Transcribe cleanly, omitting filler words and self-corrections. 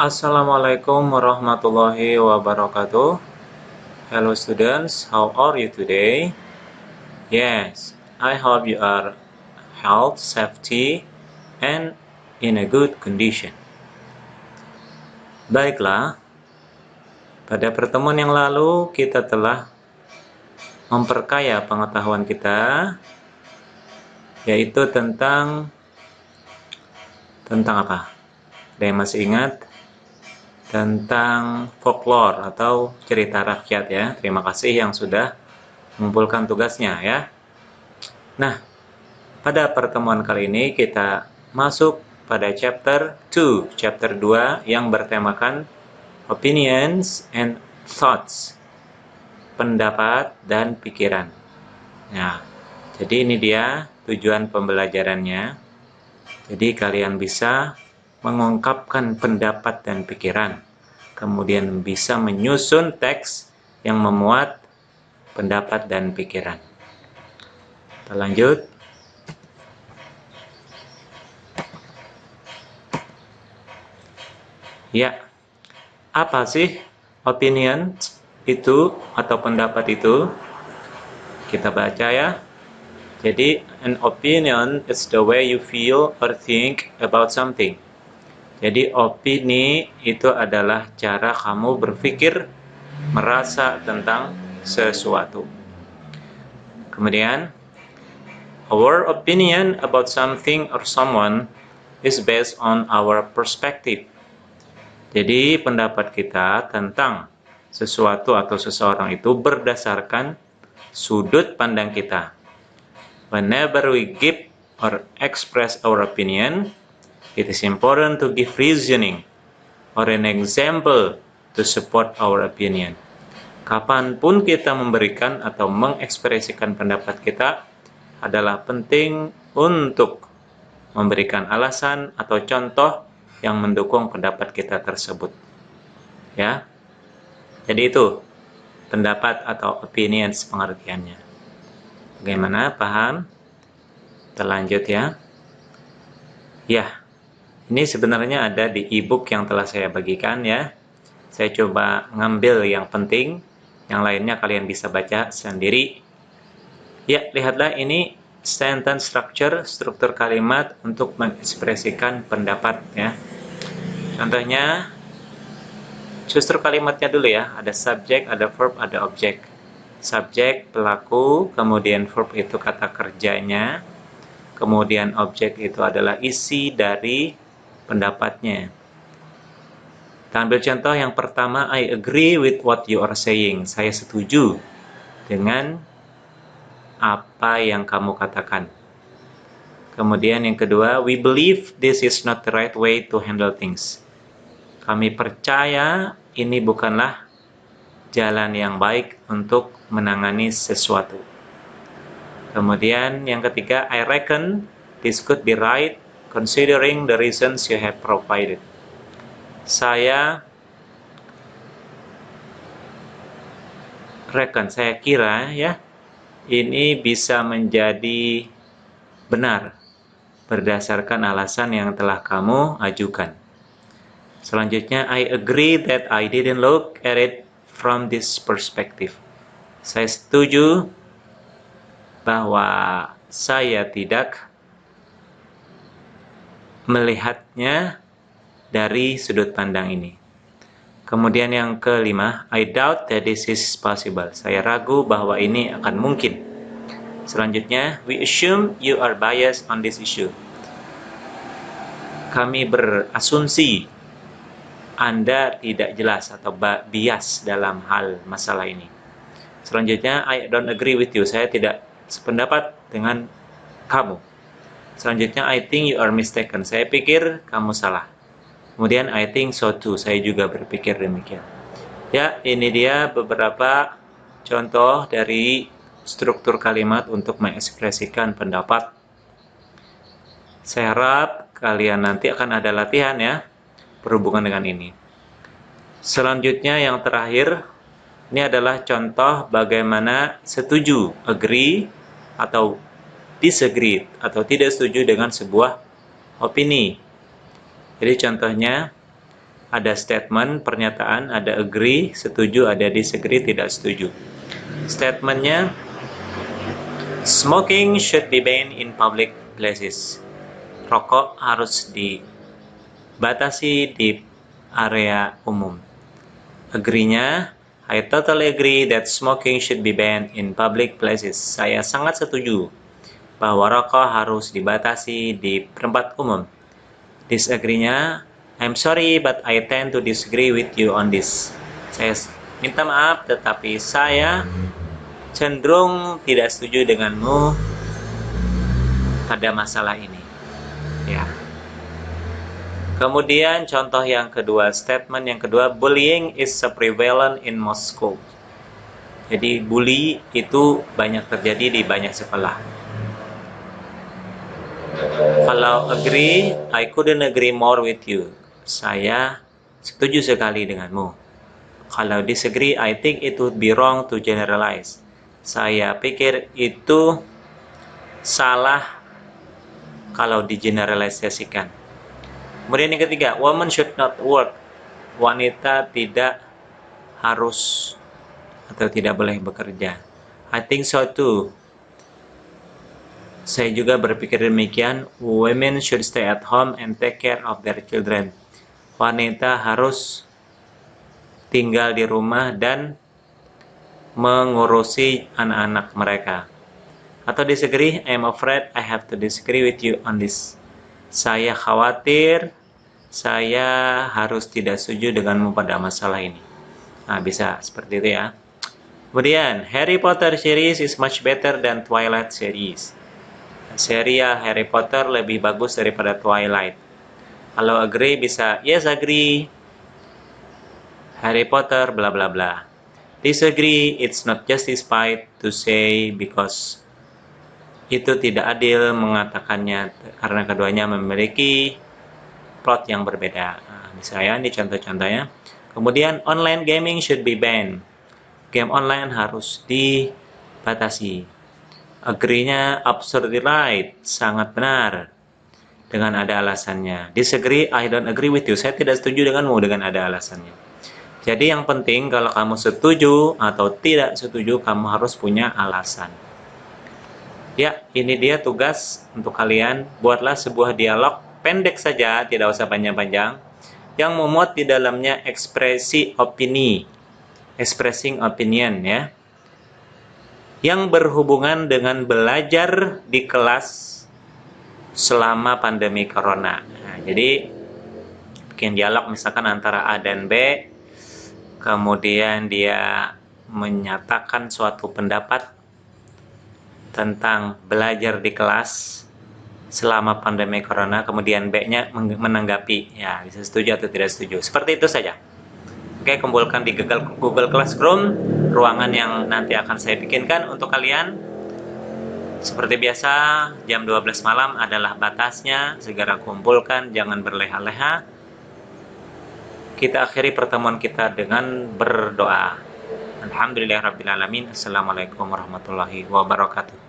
Assalamualaikum warahmatullahi wabarakatuh. Hello students, how are you today? Yes, I hope you are health, safety, and in a good condition. Baiklah, pada pertemuan yang lalu kita telah memperkaya pengetahuan kita, yaitu tentang apa? Ada yang masih ingat? Tentang folklore atau cerita rakyat ya. Terima kasih yang sudah mengumpulkan tugasnya ya. Nah, pada pertemuan kali ini kita masuk pada chapter 2 yang bertemakan opinions and thoughts, pendapat dan pikiran. Nah, jadi ini dia tujuan pembelajarannya. Jadi kalian bisa mengungkapkan pendapat dan pikiran, kemudian bisa menyusun teks yang memuat pendapat dan pikiran. Kita lanjut. Ya, apa sih opinion itu atau pendapat itu? Kita baca ya. Jadi, an opinion is the way you feel or think about something. Jadi opini itu adalah cara kamu berpikir, merasa tentang sesuatu. Kemudian, our opinion about something or someone is based on our perspective. Jadi pendapat kita tentang sesuatu atau seseorang itu berdasarkan sudut pandang kita. Whenever we give or express our opinion, it is important to give reasoning or an example to support our opinion. Kapanpun kita memberikan atau mengekspresikan pendapat kita, adalah penting untuk memberikan alasan atau contoh yang mendukung pendapat kita tersebut. Ya. Jadi itu pendapat atau opinions pengertiannya. Bagaimana? Paham? Terlanjut ya. Ya. Ini sebenarnya ada di e-book yang telah saya bagikan ya. Saya coba ngambil yang penting, yang lainnya kalian bisa baca sendiri. Ya, lihatlah ini sentence structure, struktur kalimat untuk mengekspresikan pendapat ya. Contohnya, struktur kalimatnya dulu ya. Ada subjek, ada verb, ada objek. Subjek, pelaku, kemudian verb itu kata kerjanya, kemudian objek itu adalah isi dari pendapatnya. Kita ambil contoh yang pertama, I agree with what you are saying. Saya setuju dengan apa yang kamu katakan. Kemudian yang kedua, we believe this is not the right way to handle things. Kami percaya ini bukanlah jalan yang baik untuk menangani sesuatu. Kemudian yang ketiga, I reckon this could be right considering the reasons you have provided. Saya kira ya, ini bisa menjadi benar berdasarkan alasan yang telah kamu ajukan. Selanjutnya, I agree that I didn't look at it from this perspective. Saya setuju bahwa saya tidak melihatnya dari sudut pandang ini. Kemudian yang kelima, I doubt that this is possible. Saya ragu bahwa ini akan mungkin. Selanjutnya, we assume you are biased on this issue. Kami berasumsi Anda tidak jelas atau bias dalam hal masalah ini. Selanjutnya, I don't agree with you. Saya tidak sependapat dengan kamu. Selanjutnya, I think you are mistaken. Saya pikir kamu salah. Kemudian, I think so too. Saya juga berpikir demikian. Ya, ini dia beberapa contoh dari struktur kalimat untuk mengekspresikan pendapat. Saya harap kalian nanti akan ada latihan ya, berhubungan dengan ini. Selanjutnya yang terakhir, ini adalah contoh bagaimana setuju, agree, atau disagree, atau tidak setuju dengan sebuah opini. Jadi contohnya, Ada statement, pernyataan, ada agree, setuju, ada disagree, tidak setuju. Statementnya, smoking should be banned in public places. Rokok harus dibatasi di area umum. Agree-nya, I totally agree that smoking should be banned in public places. Saya sangat setuju bahwa rokok harus dibatasi di tempat umum. Disagree-nya, I'm sorry but I tend to disagree with you on this. Saya minta maaf tetapi saya cenderung tidak setuju denganmu pada masalah ini. Ya. Kemudian contoh yang kedua, statement yang kedua, bullying is prevalent in most schools. Jadi bully itu banyak terjadi di banyak sekolah. Kalau agree, I couldn't agree more with you. Saya setuju sekali denganmu. Kalau disagree, I think it would be wrong to generalize. Saya pikir itu salah kalau digeneralisasikan. Kemudian yang ketiga, woman should not work. Wanita tidak harus atau tidak boleh bekerja. I think so too. Saya juga berpikir demikian. Women should stay at home and take care of their children. Wanita harus tinggal di rumah dan mengurusi anak-anak mereka. Atau disagree, I'm afraid I have to disagree with you on this. Saya khawatir, saya harus tidak setuju denganmu pada masalah ini. Nah, bisa seperti itu ya. Kemudian, Harry Potter series is much better than Twilight series. Serial Harry Potter lebih bagus daripada Twilight. Kalau agree bisa, yes agree. Harry Potter bla bla bla. Disagree, it's not justified to say because itu tidak adil mengatakannya karena keduanya memiliki plot yang berbeda. Nah, misalnya ini contoh-contohnya. Kemudian online gaming should be banned. Game online harus dibatasi. Agree-nya absolutely right, sangat benar. Dengan ada alasannya. Disagree, I don't agree with you. Saya tidak setuju denganmu dengan ada alasannya. Jadi yang penting kalau kamu setuju atau tidak setuju, kamu harus punya alasan. Ya, ini dia tugas untuk kalian. Buatlah sebuah dialog pendek saja, tidak usah panjang-panjang, yang memuat di dalamnya ekspresi opini, expressing opinion ya, yang berhubungan dengan belajar di kelas selama pandemi corona. Nah, jadi bikin dialog misalkan antara A dan B, kemudian dia menyatakan suatu pendapat tentang belajar di kelas selama pandemi corona, kemudian B-nya menanggapi, ya bisa setuju atau tidak setuju. Seperti itu saja. Oke, kumpulkan di Google Classroom ruangan yang nanti akan saya bikinkan untuk kalian. Seperti biasa, jam 12 malam adalah batasnya. Segera kumpulkan, jangan berleha-leha. Kita akhiri pertemuan kita dengan berdoa. Alhamdulillahirrabbilalamin. Assalamualaikum warahmatullahi wabarakatuh.